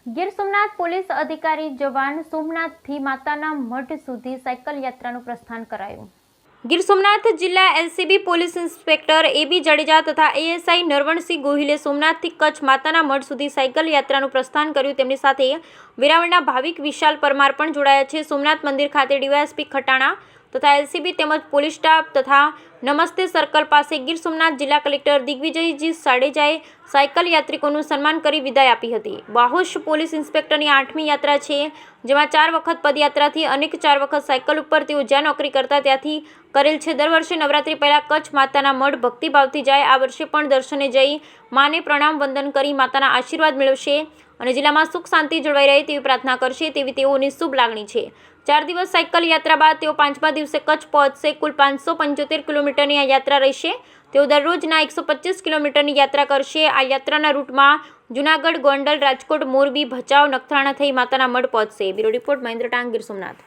Gir Somnath police અધિકારી જવાન સોમનાથથી માતાના મઢ સુધી સાયકલ યાત્રાનું પ્રસ્થાન કરાયું। ગીર સોમનાથ જિલ્લા એલસીબી પોલીસ ઇન્સ્પેક્ટર એબી જાડેજા તથા એએસઆઈ નરવણસિંહ ગોહિલે સોમનાથથી કચ્છ માતાના મઢ સુધી સાયકલ યાત્રાનું પ્રસ્થાન કર્યું। તેમની સાથે વેરાવળના ભાવિક વિશાલ પરમાર પણ જોડાયા છે। સોમનાથ મંદિર ખાતે ડીવાયએસપી ખટાણા તથા એલસીબી તેમજ પોલીસ સ્ટાફ તથા નમસ્તે સર્કલ પાસે ગીર સોમનાથ જિલ્લા કલેક્ટર દિગ્વિજયજી જાડેજાએ સાયકલ યાત્રિકોનું સન્માન કરી વિદાય આપી હતી। બાહોશ પોલીસ ઇન્સ્પેક્ટરની 8મી યાત્રા છે, જેમાં 4 વખત પદયાત્રાથી અનેક 4 વખત સાયકલ ઉપર તેઓ જ્યાં નોકરી કરતા ત્યાંથી કરેલ છે। દર વર્ષે નવરાત્રી પહેલા કચ્છ માતાના મઢ ભક્તિભાવથી જાય। આ વર્ષે પણ દર્શને જઈ માને પ્રણામ વંદન કરી માતાના આશીર્વાદ મેળવશે અને જિલ્લામાં સુખ શાંતિ જળવાઈ રહે તેવી પ્રાર્થના કરશે તેવી તેઓની શુભ લાગણી છે। 4 દિવસ સાયકલ યાત્રા બાદ તેઓ 5મા દિવસે કચ્છ પહોંચશે। કુલ 575 કિલોમીટરની આ યાત્રા રહેશે। તેઓ દરરોજના 125 કિલોમીટરની યાત્રા કરશે। આ યાત્રાના રૂટમાં જૂનાગઢ, ગોંડલ, રાજકોટ, મોરબી, ભચાઉ, નખત્રાણા થઈ માતાના મઢ પહોંચશે। બ્યુરો રિપોર્ટ મહેન્દ્ર ટાંગ, ગીર સોમનાથ।